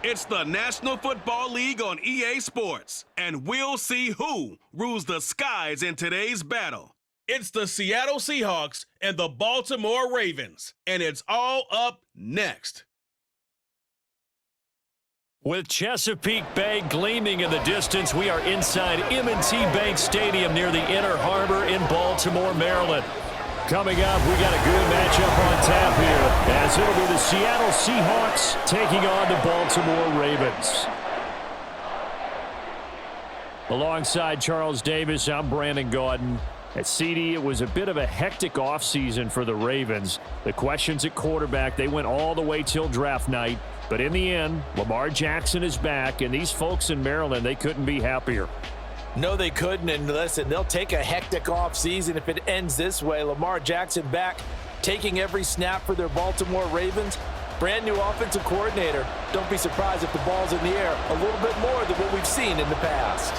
It's the National Football League on EA Sports, and we'll see who rules the skies in today's battle. It's the Seattle Seahawks and the Baltimore Ravens, and it's all up next. With Chesapeake Bay gleaming in the distance, we are inside M&T Bank Stadium near the Inner Harbor in Baltimore, Maryland. Coming up, we got a good matchup on tap here, as it'll be the Seattle Seahawks taking on the Baltimore Ravens. Alongside Charles Davis, I'm Brandon Gaudin. At CD, it was a bit of a hectic offseason for the Ravens. The questions at quarterback, they went all the way till draft night. But in the end, Lamar Jackson is back, and these folks in Maryland, they couldn't be happier. No, they couldn't, and listen, they'll take a hectic offseason if it ends this way. Lamar Jackson back, taking every snap for their Baltimore Ravens. Brand new offensive coordinator. Don't be surprised if the ball's in the air a little bit more than what we've seen in the past.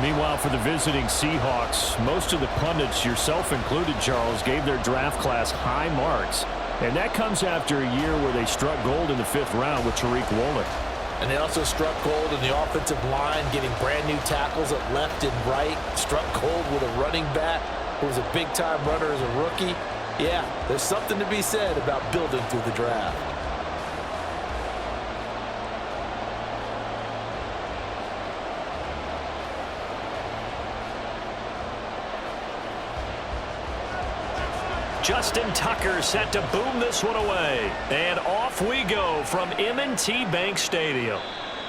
Meanwhile, for the visiting Seahawks, most of the pundits, yourself included, Charles, gave their draft class high marks. And that comes after a year where they struck gold in the 5th round with Tariq Woolen. And they also struck gold in the offensive line, getting brand new tackles at left and right. Struck gold with a running back who was a big-time runner as a rookie. Yeah, there's something to be said about building through the draft. Justin Tucker set to boom this one away. And off we go from M&T Bank Stadium.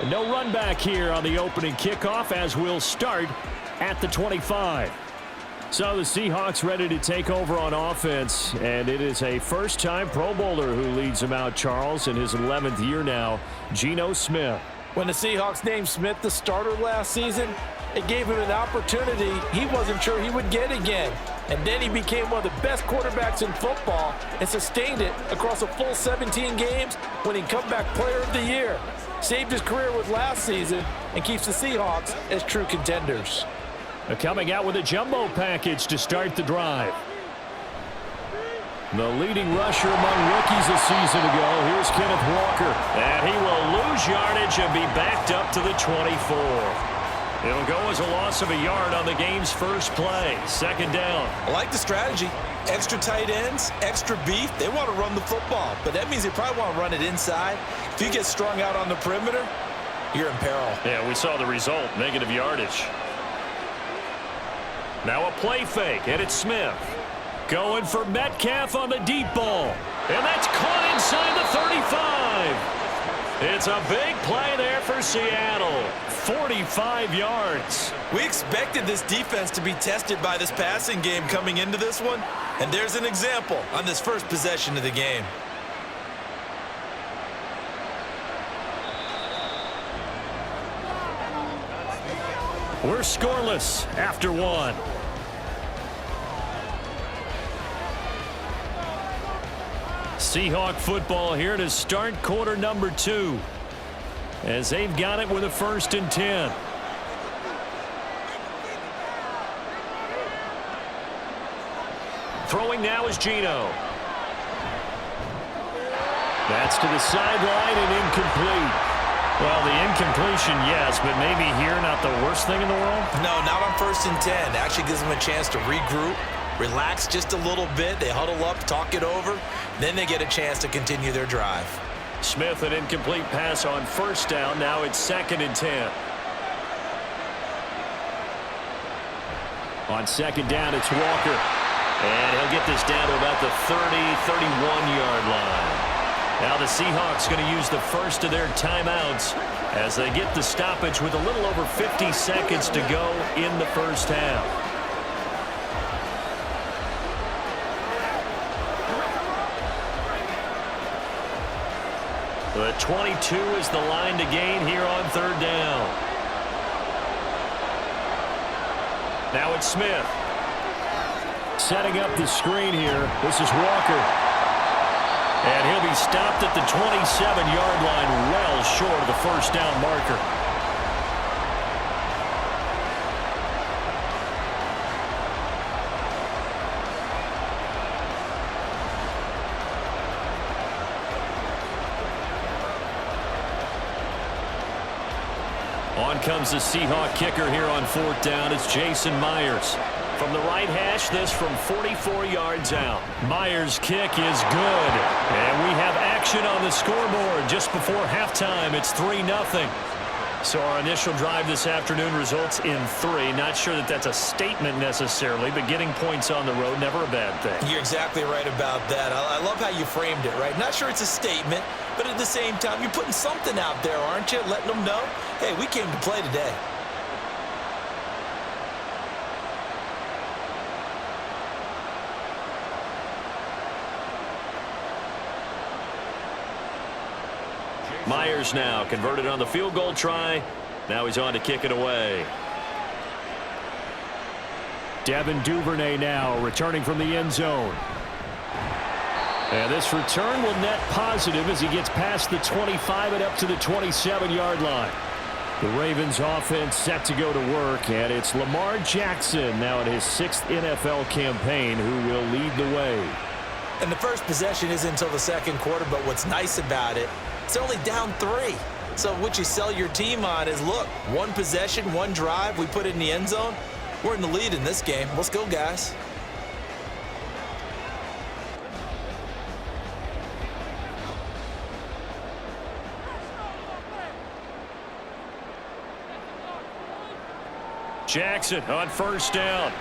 No run back here on the opening kickoff as we'll start at the 25. So the Seahawks ready to take over on offense, and it is a first-time Pro Bowler who leads them out, Charles, in his 11th year now, Geno Smith. When the Seahawks named Smith the starter last season, it gave him an opportunity he wasn't sure he would get again. And then he became one of the best quarterbacks in football and sustained it across a full 17 games, winning comeback player of the year. Saved his career with last season and keeps the Seahawks as true contenders. Coming out with a jumbo package to start the drive. The leading rusher among rookies a season ago, here's Kenneth Walker. And he will lose yardage and be backed up to the 24. It'll go as a loss of a yard on the game's first play. Second down. I like the strategy. Extra tight ends, extra beef. They want to run the football, but that means they probably want to run it inside. If you get strung out on the perimeter, you're in peril. Yeah, we saw the result, negative yardage. Now a play fake, and it's Smith. Going for Metcalf on the deep ball. And that's caught inside the 35. It's a big play there for Seattle. 45 yards. We expected this defense to be tested by this passing game coming into this one, and there's an example on this first possession of the game. We're scoreless after one. Seahawk football here to start quarter number 2. As they've got it with a 1st and 10. Throwing now is Geno. That's to the sideline and incomplete. Well, the incompletion, yes, but maybe here not the worst thing in the world? No, not on 1st and 10. It actually gives them a chance to regroup, relax just a little bit. They huddle up, talk it over. Then they get a chance to continue their drive. Smith, an incomplete pass on 1st down. Now it's 2nd and 10. On 2nd down, it's Walker. And he'll get this down to about the 30, 31-yard line. Now the Seahawks going to use the first of their timeouts as they get the stoppage with a little over 50 seconds to go in the first half. The 22 is the line to gain here on 3rd down. Now it's Smith. Setting up the screen here. This is Walker. And he'll be stopped at the 27-yard line, well short of the 1st down marker. On comes the Seahawk kicker here on 4th down. It's Jason Myers. From the right hash, this from 44 yards out. Myers' kick is good. And we have action on the scoreboard just before halftime. It's 3-0. So our initial drive this afternoon results in 3. Not sure that that's a statement necessarily, but getting points on the road, never a bad thing. You're exactly right about that. I love how you framed it, right? Not sure it's a statement, but at the same time, you're putting something out there, aren't you? Letting them know, hey, we came to play today. Myers now converted on the field goal try. Now he's on to kick it away. Devin Duvernay now returning from the end zone. And this return will net positive as he gets past the 25 and up to the 27-yard line. The Ravens offense set to go to work, and it's Lamar Jackson now in his 6th NFL campaign who will lead the way. And the first possession isn't until the 2nd quarter, but what's nice about it, it's only down 3. So what you sell your team on is, look, 1 possession, 1 drive, we put it in the end zone. We're in the lead in this game. Let's go, guys. Jackson on 1st down.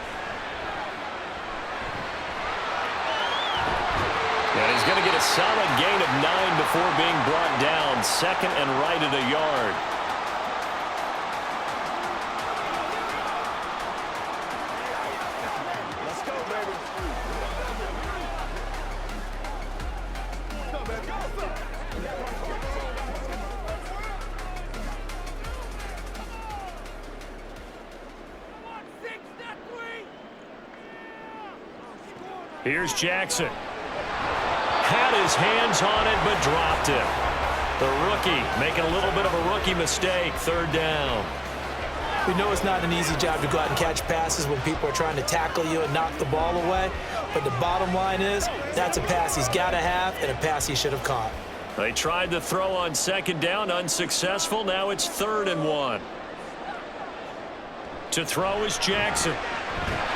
And he's going to get a solid gain of 9 before being brought down. 2nd and right at a yard. Let's go, baby. Here's Jackson. Had his hands on it, but dropped it. The rookie making a little bit of a rookie mistake. 3rd down. We know it's not an easy job to go out and catch passes when people are trying to tackle you and knock the ball away. But the bottom line is, that's a pass he's got to have and a pass he should have caught. They tried to throw on 2nd down, unsuccessful. Now it's 3rd and 1. To throw is Jackson.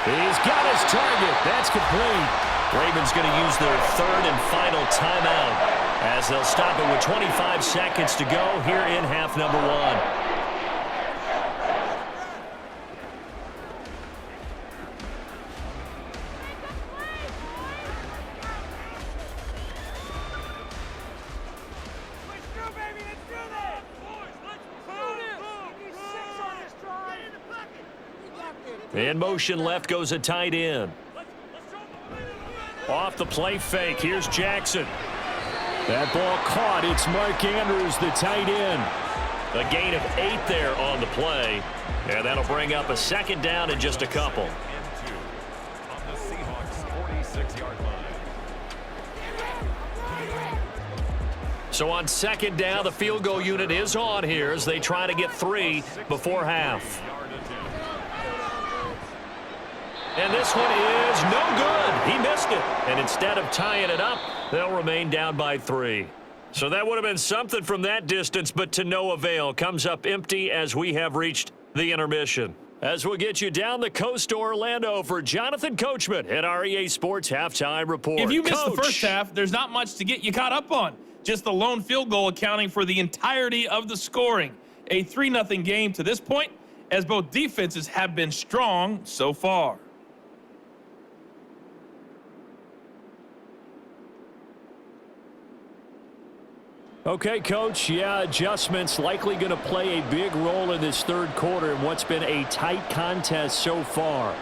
He's got his target. That's complete. Ravens going to use their 3rd and final timeout as they'll stop it with 25 seconds to go here in half number 1. In motion left goes a tight end. Off the play fake, here's Jackson. That ball caught. It's Mark Andrews, the tight end. A gain of 8 there on the play. And that'll bring up a 2nd down and just a couple. On the Seahawks 46-yard line. So on 2nd down, the field goal unit is on here as they try to get 3 before half. And this one is no good. He missed it. And instead of tying it up, they'll remain down by 3. So that would have been something from that distance, but to no avail. Comes up empty as we have reached the intermission. As we'll get you down the coast to Orlando for Jonathan Coachman at our EA Sports Halftime Report. If you missed the first half, there's not much to get you caught up on. Just the lone field goal accounting for the entirety of the scoring. A 3-0 game to this point, as both defenses have been strong so far. Okay, Coach, adjustments likely going to play a big role in this 3rd quarter in what's been a tight contest so far.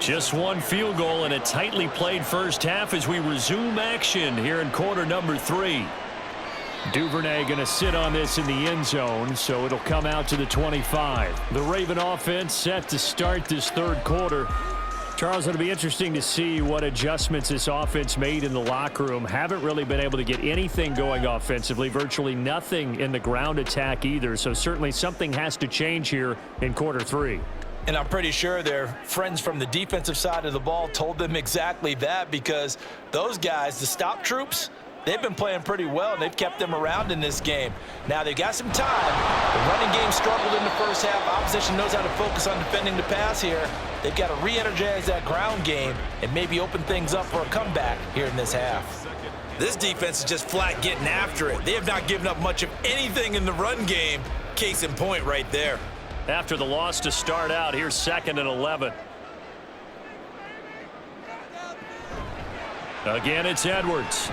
Just 1 field goal and a tightly played first half as we resume action here in quarter number 3. Duvernay going to sit on this in the end zone, so it'll come out to the 25. The Raven offense set to start this third quarter. Charles, it'll be interesting to see what adjustments this offense made in the locker room. Haven't really been able to get anything going offensively, virtually nothing in the ground attack either. So certainly something has to change here in quarter three. And I'm pretty sure their friends from the defensive side of the ball told them exactly that, because those guys, the stop troops, they've been playing pretty well, and they've kept them around in this game. Now, they've got some time. The running game struggled in the first half. Opposition knows how to focus on defending the pass here. They've got to re-energize that ground game and maybe open things up for a comeback here in this half. This defense is just flat getting after it. They have not given up much of anything in the run game. Case in point right there. After the loss to start out, here's 2nd and 11. Again, it's Edwards.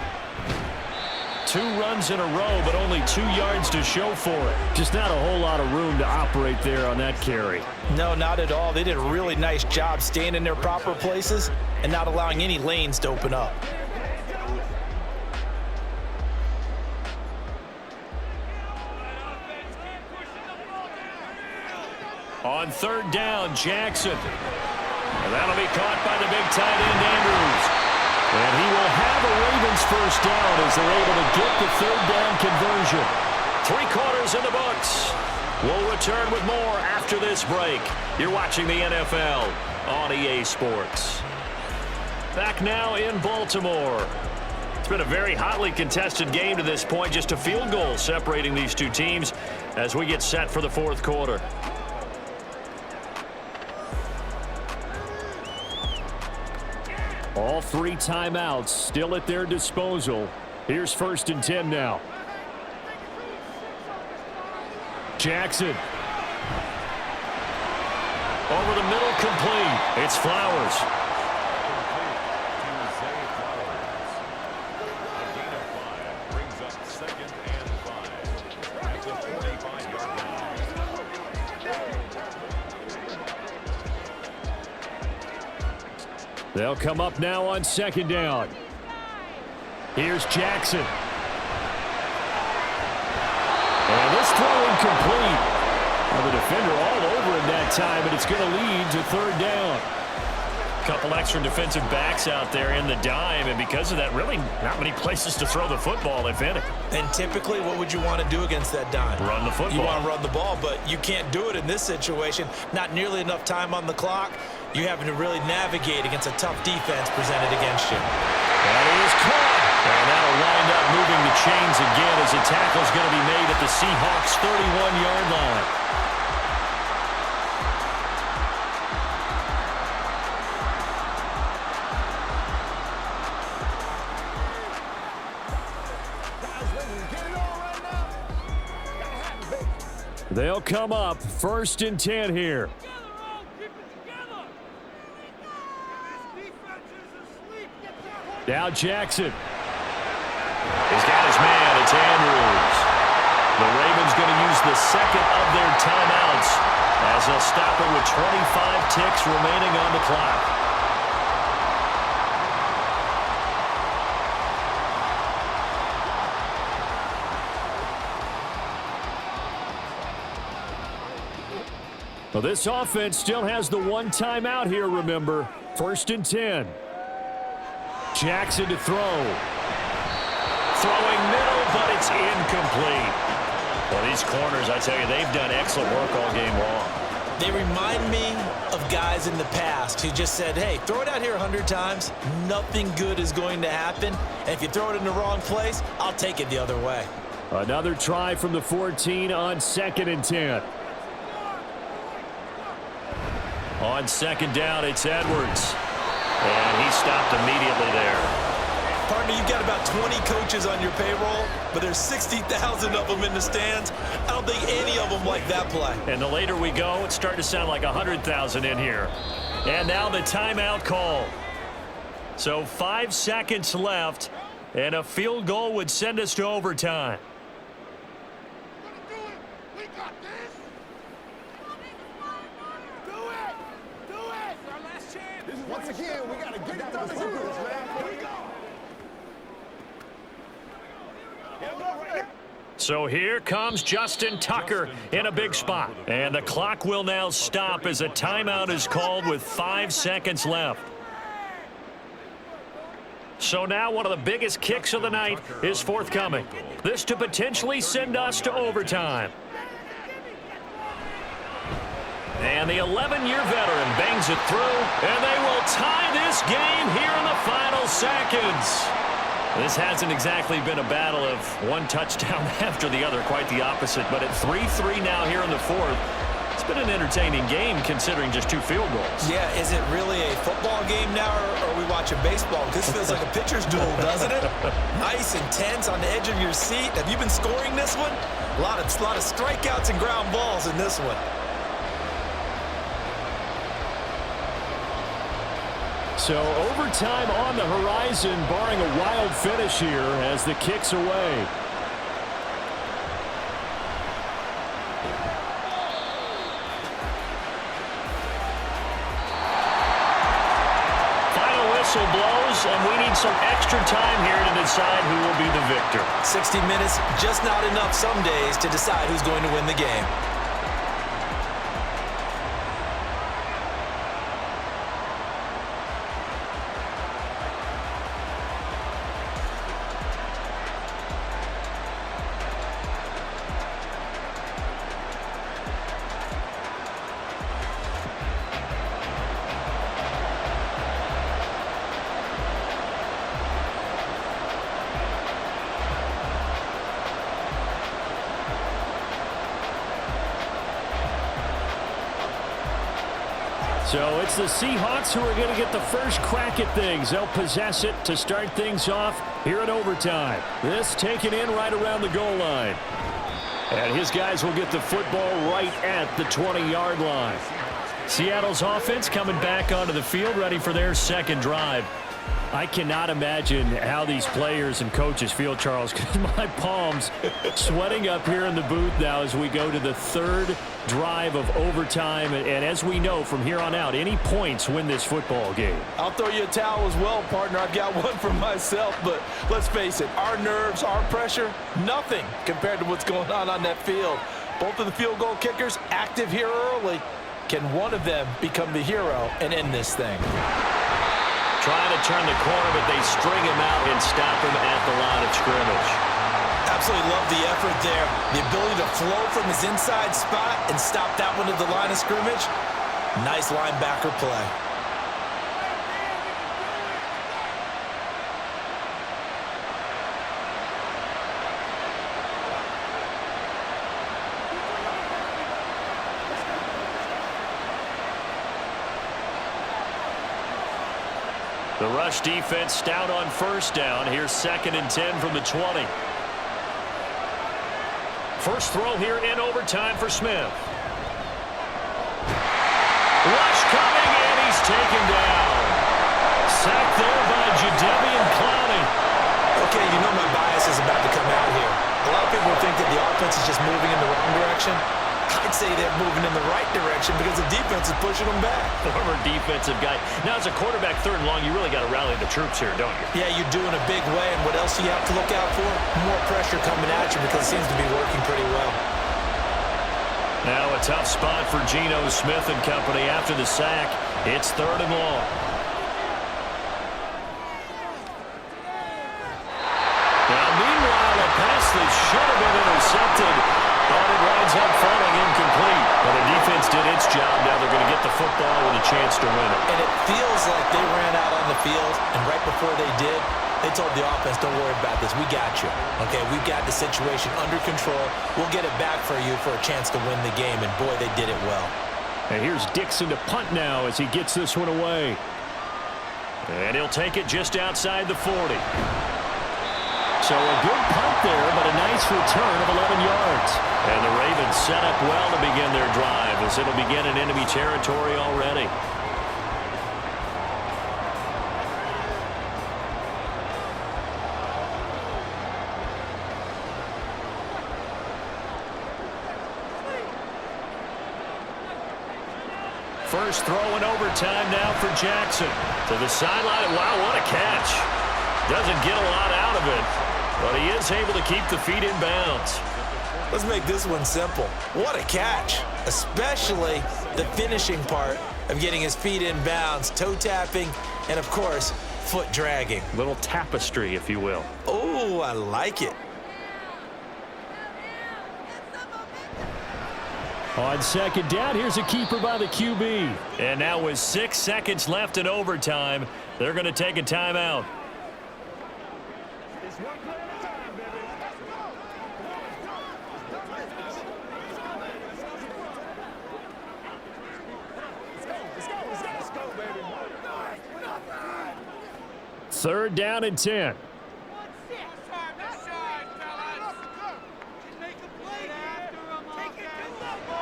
2 runs in a row, but only 2 yards to show for it. Just not a whole lot of room to operate there on that carry. No, not at all. They did a really nice job staying in their proper places and not allowing any lanes to open up. On 3rd down, Jackson. And that'll be caught by the big tight end, Andrews. And he will have a Ravens first down as they're able to get the 3rd down conversion. 3 quarters in the books. We'll return with more after this break. You're watching the NFL on EA Sports. Back now in Baltimore. It's been a very hotly contested game to this point. Just a field goal separating these two teams as we get set for the 4th quarter. All 3 timeouts still at their disposal. Here's 1st and 10 now. Jackson. Over the middle, complete. It's Flowers. Brings up 2nd and 5. That's a 45-yard line. They'll come up now on 2nd down. Here's Jackson. And this throw incomplete. Well, the defender all over him that time, but it's going to lead to 3rd down. Couple extra defensive backs out there in the dime, and because of that, really not many places to throw the football, if any. And typically, what would you want to do against that dime? Run the football. You want to run the ball, but you can't do it in this situation. Not nearly enough time on the clock. You're having to really navigate against a tough defense presented against you. That is caught. And that'll wind up moving the chains again as a tackle is going to be made at the Seahawks' 31-yard line. They'll come up 1st and 10 here. Now Jackson. He's got his man. It's Andrews. The Ravens going to use the 2nd of their timeouts as they'll stop it with 25 ticks remaining on the clock. Well, this offense still has the 1 timeout here, remember. 1st and 10. Jackson to throw. Throwing middle, but it's incomplete. Well, these corners, I tell you, they've done excellent work all game long. They remind me of guys in the past who just said, hey, throw it out here 100 times. Nothing good is going to happen. And if you throw it in the wrong place, I'll take it the other way. Another try from the 14 on 2nd and 10. On 2nd down, it's Edwards. And he stopped immediately there. Partner, you've got about 20 coaches on your payroll, but there's 60,000 of them in the stands. I don't think any of them like that play. And the later we go, it's starting to sound like 100,000 in here. And now the timeout call. So 5 seconds left, and a field goal would send us to overtime. Once again, we got to get it done. Here we go. So here comes Justin Tucker in a big spot. And the clock will now stop as a timeout is called with 5 seconds left. So now one of the biggest kicks of the night is forthcoming. This to potentially send us to overtime. And the 11-year veteran bangs it through, and they will tie this game here in the final seconds. This hasn't exactly been a battle of one touchdown after the other, quite the opposite. But at 3-3 now here in the fourth, it's been an entertaining game considering just 2 field goals. Yeah, is it really a football game now, or are we watching baseball? This feels like a pitcher's duel, doesn't it? Nice, intense, on the edge of your seat. Have you been scoring this one? A lot of strikeouts and ground balls in this one. So overtime on the horizon, barring a wild finish here as the kick's away. Final whistle blows, and we need some extra time here to decide who will be the victor. 60 minutes, just not enough some days to decide who's going to win the game. So it's the Seahawks who are going to get the first crack at things. They'll possess it to start things off here in overtime. This taken in right around the goal line. And his guys will get the football right at the 20-yard line. Seattle's offense coming back onto the field, ready for their second drive. I cannot imagine how these players and coaches feel, Charles, because my palms sweating up here in the booth now as we go to the third drive of overtime. And as we know from here on out, any points win this football game. I'll throw you a towel as well, partner. I've got one for myself, but let's face it, our nerves, our pressure, nothing compared to what's going on that field. Both of the field goal kickers active here early. Can one of them become the hero and end this thing? Trying to turn the corner, but they string him out and stop him at the line of scrimmage. Absolutely love the effort there. The ability to flow from his inside spot and stop that one at the line of scrimmage. Nice linebacker play. The rush defense stout on first down. Here's 2nd and 10 from the 20. First throw here in overtime for Smith. Rush coming, and he's taken down. Sacked there by Jadeveon Clowney. Okay, you know my bias is about to come out here. A lot of people think that the offense is just moving in the wrong direction. I'd say they're moving in the right direction because the defense is pushing them back. Former defensive guy. Now, as a quarterback, 3rd and long, you really got to rally the troops here, don't you? Yeah, you do in a big way, and what else do you have to look out for? More pressure coming at you because it seems to be working pretty well. Now a tough spot for Geno Smith and company after the sack. It's 3rd and long. Now, meanwhile, a pass that should have been intercepted. But it winds up falling incomplete. But the defense did its job. Now they're going to get the football with a chance to win it. And it feels like they ran out on the field, and right before they did, they told the offense, don't worry about this. We got you. Okay, we've got the situation under control. We'll get it back for you for a chance to win the game. And, boy, they did it well. And here's Dixon to punt now as he gets this one away. And he'll take it just outside the 40. So a good punt there, but a nice return of 11 yards. And the Ravens set up well to begin their drive as it'll begin in enemy territory already. First throw in overtime now for Jackson. To the sideline. Wow, what a catch. Doesn't get a lot out of it, but he is able to keep the feet in bounds. Let's make this one simple. What a catch, especially the finishing part of getting his feet in bounds, toe tapping, and of course, foot dragging. Little tapestry, if you will. Oh, I like it. On second down, here's a keeper by the QB. And now with 6 seconds left in overtime, they're going to take a timeout. Third down and 10.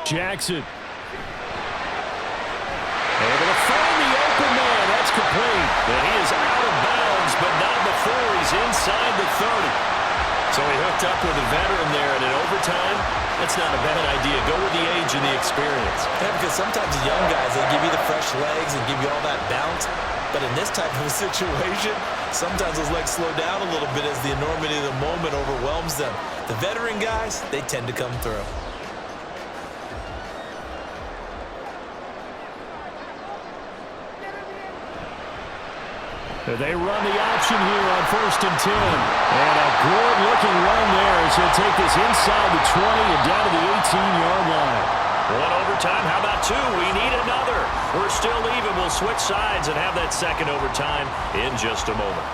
Jackson. Able to find the open man. That's complete. And he is out of bounds, but not before he's inside the 30. So he hooked up with a veteran there, and in overtime, that's not a bad idea. Go with the age and the experience. Yeah, because sometimes the young guys, they give you the fresh legs and give you all that bounce. But in this type of a situation, sometimes those legs slow down a little bit as the enormity of the moment overwhelms them. The veteran guys, they tend to come through. They run the option here on 1st and 10. And a good-looking run there as he'll take this inside the 20 and down to the 18-yard line. One overtime. How about 2? We need another. We're still even. We'll switch sides and have that second overtime in just a moment.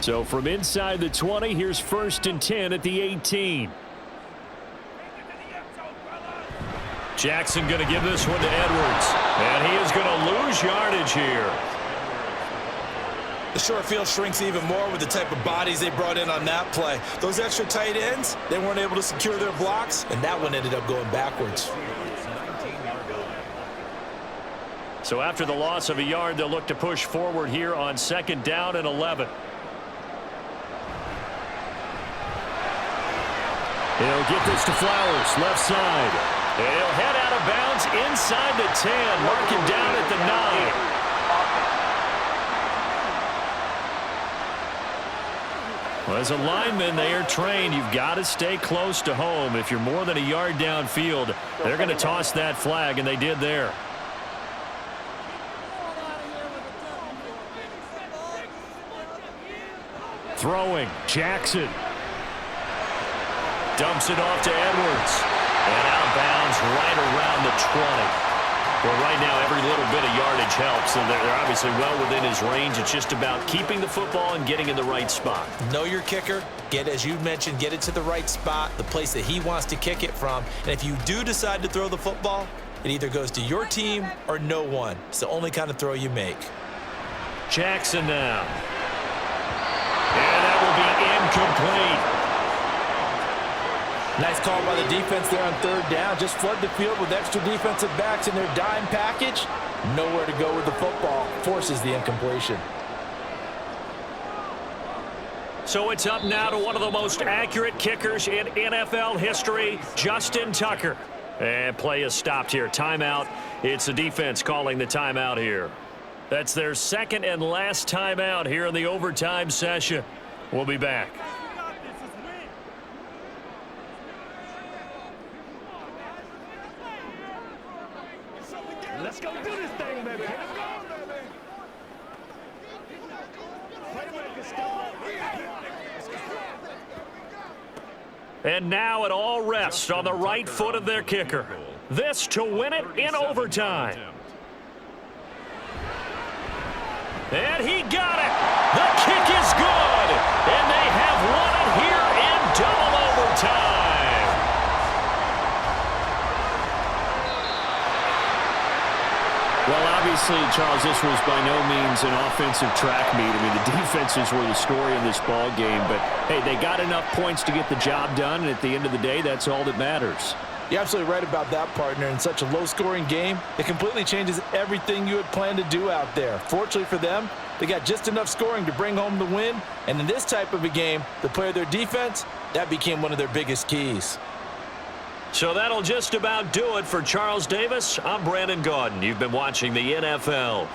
So from inside the 20, here's 1st and 10 at the 18. Jackson going to give this one to Edwards. And he is going to lose yardage here. The short field shrinks even more with the type of bodies they brought in on that play. Those extra tight ends, they weren't able to secure their blocks, and that one ended up going backwards. So after the loss of a yard, they'll look to push forward here on 2nd down and 11. He'll get this to Flowers, left side. And he'll head out of bounds inside the 10. Mark him down at the 9. Well, as a lineman, they are trained. You've got to stay close to home. If you're more than a yard downfield, they're going to toss that flag, and they did there. Throwing, Jackson. Dumps it off to Edwards. And out of bounds right around the 20. Well, right now, every little bit of yardage helps, and they're obviously well within his range. It's just about keeping the football and getting in the right spot. Know your kicker. Get, as you mentioned, get it to the right spot, the place that he wants to kick it from. And if you do decide to throw the football, it either goes to your team or no one. It's the only kind of throw you make. Jackson now. And that will be incomplete. Nice call by the defense there on 3rd down. Just flood the field with extra defensive backs in their dime package. Nowhere to go with the football. Forces the incompletion. So it's up now to one of the most accurate kickers in NFL history, Justin Tucker. And play is stopped here. Timeout. It's the defense calling the timeout here. That's their 2nd and last timeout here in the overtime session. We'll be back. Let's go do this thing, baby. And now it all rests on the right foot of their kicker. This to win it in overtime. And he got it. The kick is good. And they have won it here in double overtime. Well, obviously, Charles, this was by no means an offensive track meet. I mean, the defenses were the story in this ball game. But, hey, they got enough points to get the job done. And at the end of the day, that's all that matters. You're absolutely right about that, partner. In such a low-scoring game, it completely changes everything you had planned to do out there. Fortunately for them, they got just enough scoring to bring home the win, and in this type of a game, to play their defense, that became one of their biggest keys. So that'll just about do it for Charles Davis. I'm Brandon Gaudin. You've been watching the NFL